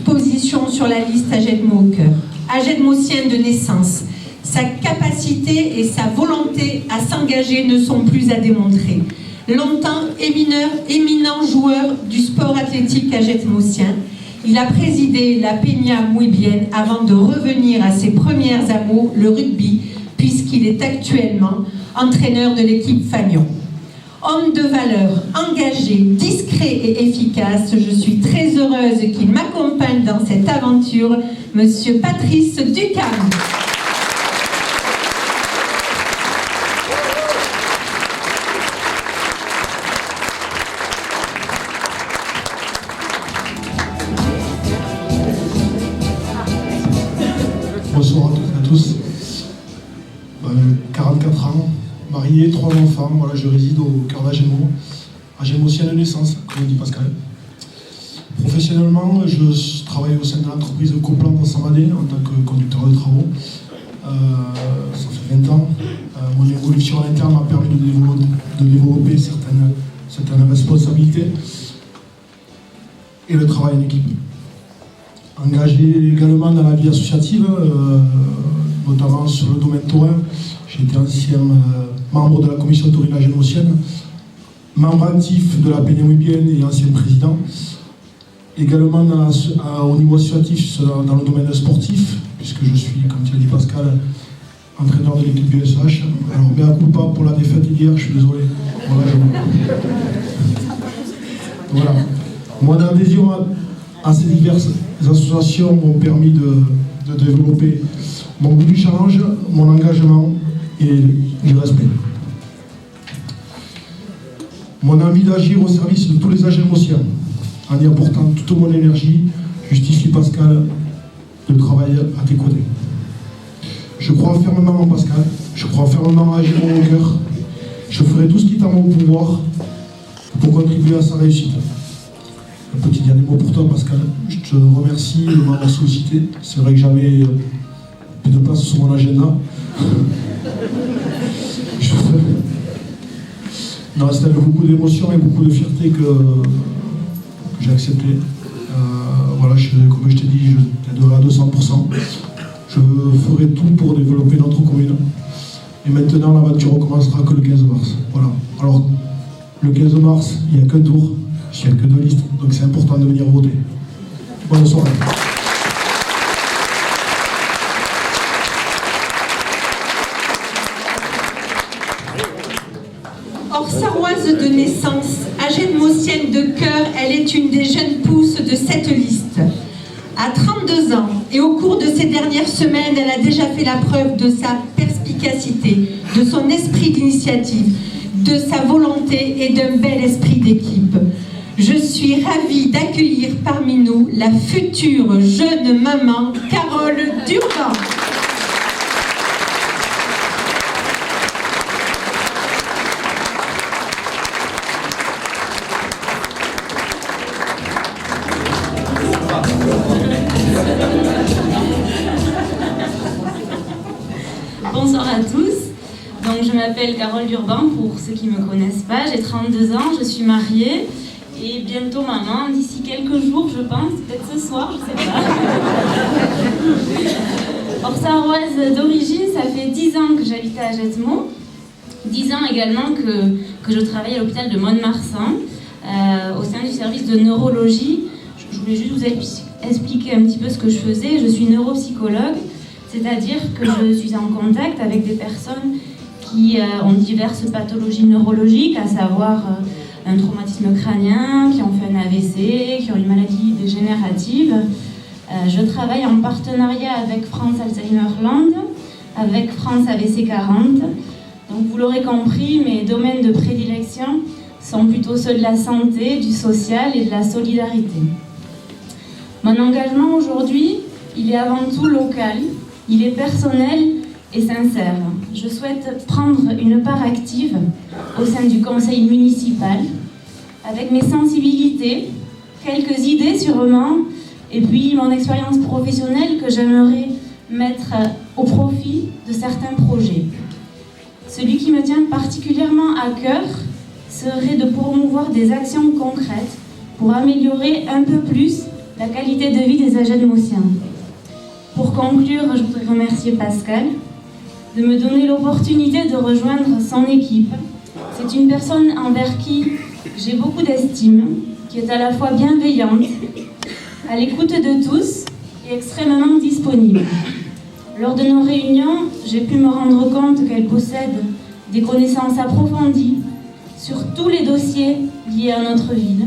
position sur la liste Agenmo au cœur. Agenmosien de naissance. Sa capacité et sa volonté à s'engager ne sont plus à démontrer. Longtemps éminent joueur du sport athlétique agenmosien, il a présidé la Peña Muy Bien avant de revenir à ses premières amours, le rugby, puisqu'il est actuellement entraîneur de l'équipe Fagnon. Homme de valeur, engagé, discret et efficace, je suis très heureuse qu'il m'accompagne dans cette aventure, Monsieur Patrice Ducam. Bonsoir à tous. 44 ans, marié, 3 enfants. Voilà, je réside au cœur d'Agenmo, Agenmosien de naissance, comme dit Pascal. Professionnellement, je travaille au sein de l'entreprise Coplan dans Samadé en tant que conducteur de travaux. Ça fait 20 ans. Mon évolution à l'interne m'a permis de développer certaines responsabilités et le travail en équipe. Engagé également dans la vie associative, notamment sur le domaine taurin. J'ai été ancien membre de la commission taurine agenmosienne, membre actif de la Peña Muy Bien et ancien président. Également au niveau associatif dans le domaine sportif, puisque je suis, comme tu l'as dit Pascal, entraîneur de l'équipe du SH. Alors, mea culpa pour la défaite d'hier, je suis désolé. Voilà. Mon adhésion à ces diverses associations m'ont permis de développer mon goût du challenge, mon engagement et du respect. Mon envie d'agir au service de tous les Agelmosiens, en y apportant toute mon énergie, justifie, Pascal, de travailler à tes côtés. Je crois fermement en Pascal, je crois fermement à Agelmos au cœur. Je ferai tout ce qui est à mon pouvoir pour contribuer à sa réussite. Un petit dernier mot pour toi, Pascal. Je te remercie de m'avoir sollicité. C'est vrai que j'avais plus de place sur mon agenda. Non, c'était avec beaucoup d'émotion et beaucoup de fierté que j'ai accepté. Voilà, comme je t'ai dit, je t'aiderai à 200%. Je ferai tout pour développer notre commune. Et maintenant, l'aventure recommencera que le 15 mars. Voilà. Alors, le 15 mars, il n'y a qu'un tour, il n'y a que 2 listes, donc c'est important de venir voter. Bonne soirée. Orsaroise de naissance, agelmosienne de cœur, elle est une des jeunes pousses de cette liste. À 32 ans, et au cours de ces dernières semaines, elle a déjà fait la preuve de sa perspicacité, de son esprit d'initiative, de sa volonté et d'un bel esprit d'équipe. Je suis ravie d'accueillir parmi nous la future jeune maman Carole Durban. Bonsoir à tous. Donc, je m'appelle Carole Durban, pour ceux qui ne me connaissent pas. J'ai 32 ans, je suis mariée et bientôt maman, d'ici quelques jours, je pense, peut-être ce soir, je ne sais pas. Orsaroise d'origine, ça fait 10 ans que j'habite à Agetmos. 10 ans également que je travaille à l'hôpital de Mont-de-Marsan, au sein du service de neurologie. Je voulais juste vous expliquer un petit peu ce que je faisais. Je suis neuropsychologue, c'est-à-dire que je suis en contact avec des personnes qui ont diverses pathologies neurologiques, à savoir un traumatisme crânien, qui ont fait un AVC, qui ont une maladie dégénérative. Je travaille en partenariat avec France Alzheimer Land, avec France AVC 40. Donc vous l'aurez compris, mes domaines de prédilection sont plutôt ceux de la santé, du social et de la solidarité. Mon engagement aujourd'hui, il est avant tout local, il est personnel et sincère. Je souhaite prendre une part active au sein du conseil municipal, avec mes sensibilités, quelques idées sûrement, et puis mon expérience professionnelle que j'aimerais mettre au profit de certains projets. Celui qui me tient particulièrement à cœur serait de promouvoir des actions concrètes pour améliorer un peu plus la qualité de vie des Agelmosiens. Pour conclure, je voudrais remercier Pascal de me donner l'opportunité de rejoindre son équipe. C'est une personne envers qui j'ai beaucoup d'estime, qui est à la fois bienveillante, à l'écoute de tous et extrêmement disponible. Lors de nos réunions, j'ai pu me rendre compte qu'elle possède des connaissances approfondies sur tous les dossiers liés à notre ville.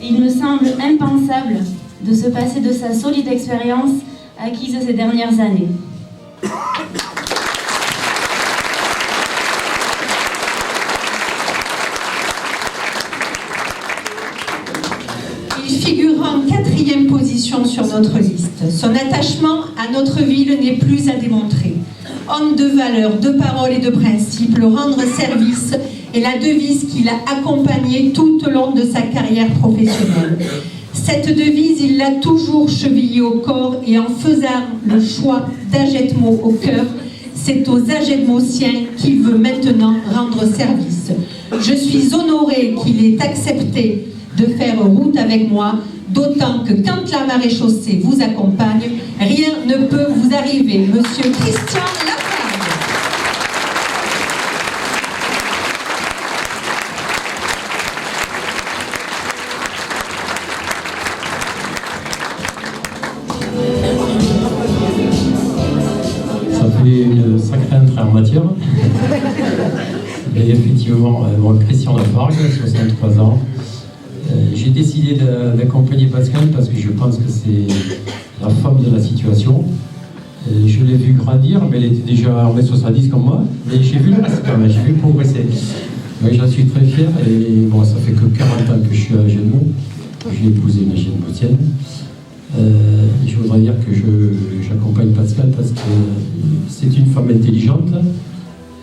Et il me semble impensable de se passer de sa solide expérience acquise ces dernières années. Il figure en 4e position sur notre liste. Son attachement à notre ville n'est plus à démontrer. Homme de valeurs, de paroles et de principes, le rendre service est la devise qui l'a accompagné tout au long de sa carrière professionnelle. Cette devise, il l'a toujours chevillée au corps et en faisant le choix d'Agetmos au cœur, c'est aux Agelmosiens qu'il veut maintenant rendre service. Je suis honorée qu'il ait accepté de faire route avec moi, d'autant que quand la maréchaussée vous accompagne, rien ne peut vous arriver. Monsieur Christian Lafargue. Ça fait une sacrée matière. Et effectivement, moi, Christian Lafargue, 63 ans. J'ai décidé d'accompagner Pascal parce que je pense que c'est la femme de la situation. Je l'ai vu grandir, mais elle était déjà 1m70 comme moi. Mais j'ai vu le reste quand même, j'ai vu progresser. Donc j'en suis très fier. Et bon, ça fait que 40 ans que je suis à Agenmont. J'ai épousé une Agenmotienne. Je voudrais dire que j'accompagne Pascal parce que c'est une femme intelligente,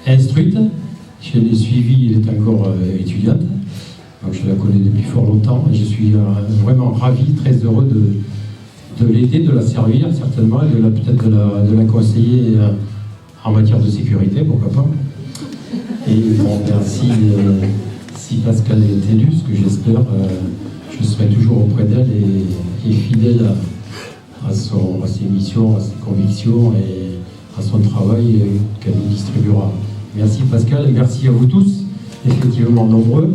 instruite. Je l'ai suivie, elle est encore étudiante. Donc je la connais depuis fort longtemps et je suis vraiment ravi, très heureux de l'aider, de la servir certainement, et peut-être de la conseiller en matière de sécurité, pourquoi pas. Et bon, si Pascal est élue, ce que j'espère, je serai toujours auprès d'elle et fidèle à ses missions, à ses convictions et à son travail qu'elle nous distribuera. Merci Pascal, et merci à vous tous, effectivement nombreux.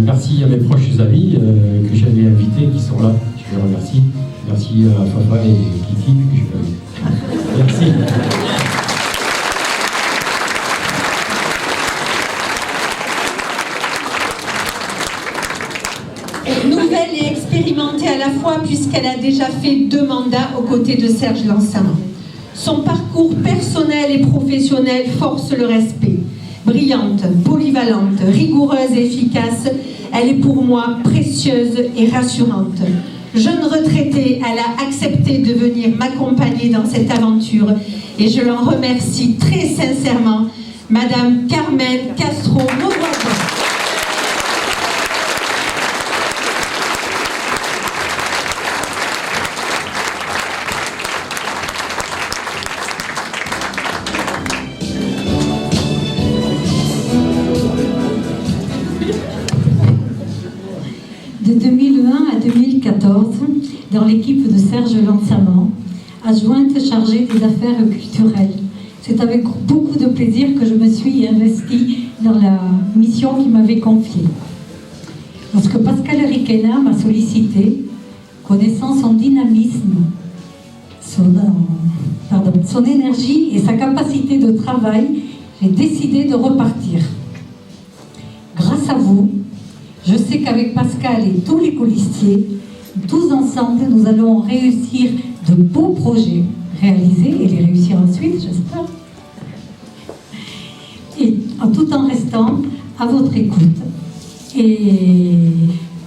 Merci à mes proches amis que j'avais invités qui sont là, je les remercie. Merci à Fafa et Kiki. Merci. Nouvelle et expérimentée à la fois puisqu'elle a déjà fait 2 mandats aux côtés de Serge Lançamment. Son parcours personnel et professionnel force le respect. Brillante, polyvalente, rigoureuse et efficace, elle est pour moi précieuse et rassurante. Jeune retraitée, elle a accepté de venir m'accompagner dans cette aventure et je l'en remercie très sincèrement, Madame Carmen Castro-Mauvoisin. De 2001 à 2014, dans l'équipe de Serge Lançamment, adjointe chargée des affaires culturelles. C'est avec beaucoup de plaisir que je me suis investie dans la mission qu'il m'avait confiée. Lorsque Pascal Riquena m'a sollicité, connaissant son dynamisme, son énergie et sa capacité de travail, j'ai décidé de repartir. Grâce à vous, je sais qu'avec Pascal et tous les colistiers, tous ensemble, nous allons réussir de beaux projets, réaliser et les réussir ensuite, j'espère. Et tout en restant à votre écoute et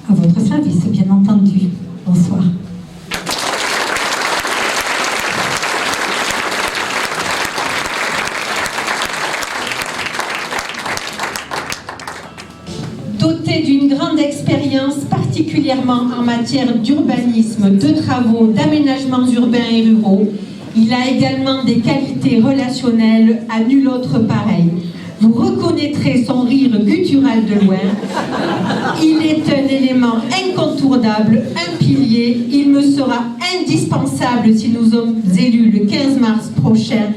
à votre service, bien entendu. Bonsoir. Doté d'une grande expérience, particulièrement en matière d'urbanisme, de travaux, d'aménagements urbains et ruraux, il a également des qualités relationnelles à nul autre pareil. Vous reconnaîtrez son rire guttural de loin. Il est un élément incontournable, un pilier. Il me sera indispensable si nous sommes élus le 15 mars prochain.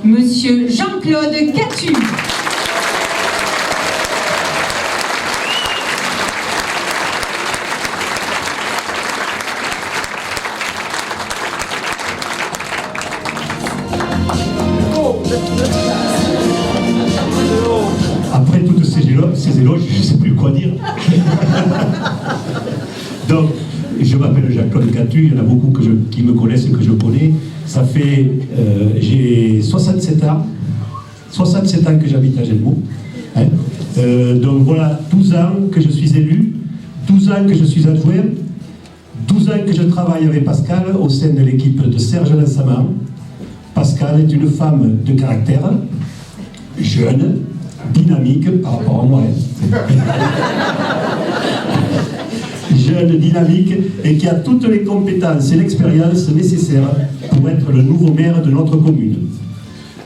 Monsieur Jean-Claude Catu. Après toutes ces éloges, je ne sais plus quoi dire. Donc, je m'appelle Jacques-Claude Catu, il y en a beaucoup qui me connaissent et que je connais. Ça fait, j'ai 67 ans que j'habite à Agenmont. Hein. Donc voilà, 12 ans que je suis élu, 12 ans que je suis adjoint, 12 ans que je travaille avec Pascal au sein de l'équipe de Serge Lançamment. Pascal est une femme de caractère, jeune, dynamique par rapport à moi. Jeune, dynamique et qui a toutes les compétences et l'expérience nécessaires pour être le nouveau maire de notre commune.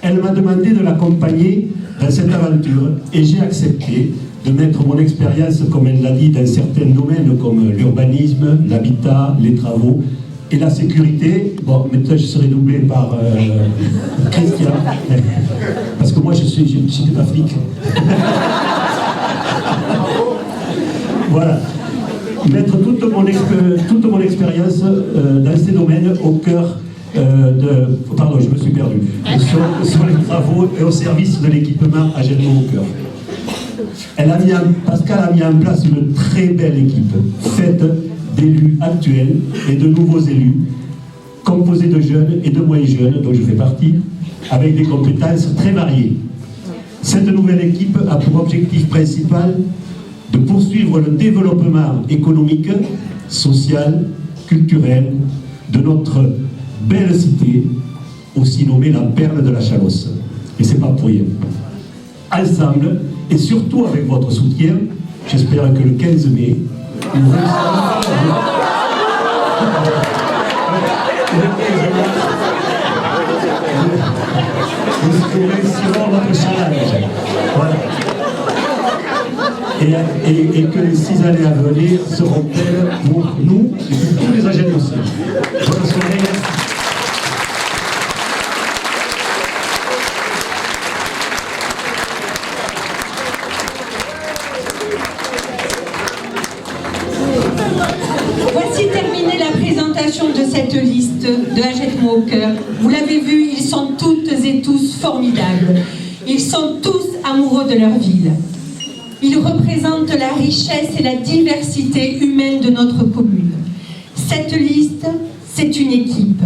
Elle m'a demandé de l'accompagner dans cette aventure et j'ai accepté de mettre mon expérience, comme elle l'a dit, dans certains domaines comme l'urbanisme, l'habitat, les travaux et la sécurité. Bon, maintenant je serai doublé par Christian, parce que moi je n'étais pas flic. Voilà. Mettre toute mon expérience dans ces domaines au cœur de... Pardon, je me suis perdu. sur les travaux et au service de l'équipement à Gelmont-au-Cœur. Pascal a mis en place une très belle équipe, faite d'élus actuels et de nouveaux élus, composée de jeunes et de moins jeunes, dont je fais partie, avec des compétences très variées. Cette nouvelle équipe a pour objectif principal de poursuivre le développement économique, social, culturel de notre belle cité, aussi nommée la perle de la Chalosse. Et c'est pas pour rien. Ensemble, et surtout avec votre soutien, j'espère que le 15 mai, nous réussirons notre challenge. Voilà. Et que les 6 années à venir seront belles pour nous et pour tous les agents aussi. Bonne soirée. Voici terminée la présentation de cette liste de Hachette-Mont-au-Cœur. Vous l'avez vu, ils sont toutes et tous formidables. Ils sont tous amoureux de leur ville. Ils représentent la richesse et la diversité humaine de notre commune. Cette liste, c'est une équipe.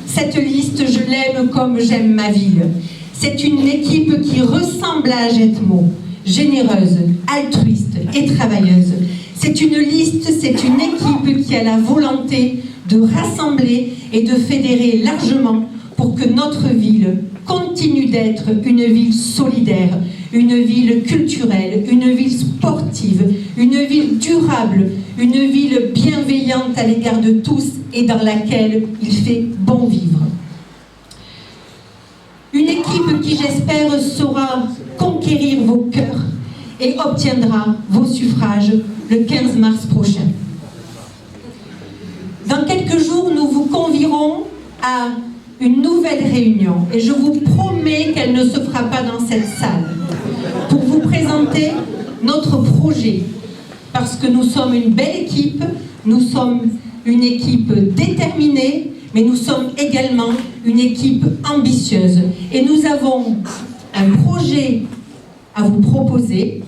Cette liste, je l'aime comme j'aime ma ville. C'est une équipe qui ressemble à Hachette-Mont, généreuse, altruiste et travailleuse. C'est une liste, c'est une équipe qui a la volonté de rassembler et de fédérer largement pour que notre ville continue d'être une ville solidaire, une ville culturelle, une ville sportive, une ville durable, une ville bienveillante à l'égard de tous et dans laquelle il fait bon vivre. Une équipe qui, j'espère, saura conquérir vos cœurs et obtiendra vos suffrages le 15 mars prochain. Dans quelques jours, nous vous convierons à une nouvelle réunion et je vous promets qu'elle ne se fera pas dans cette salle pour vous présenter notre projet parce que nous sommes une belle équipe, nous sommes une équipe déterminée, mais nous sommes également une équipe ambitieuse et nous avons un projet à vous proposer,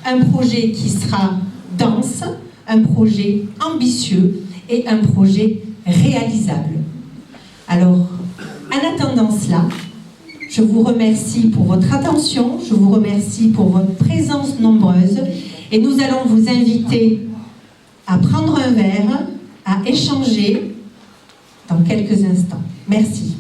un projet qui sera dense, un projet ambitieux et un projet réalisable. Alors, en attendant cela, je vous remercie pour votre attention, je vous remercie pour votre présence nombreuse et nous allons vous inviter à prendre un verre, à échanger dans quelques instants. Merci.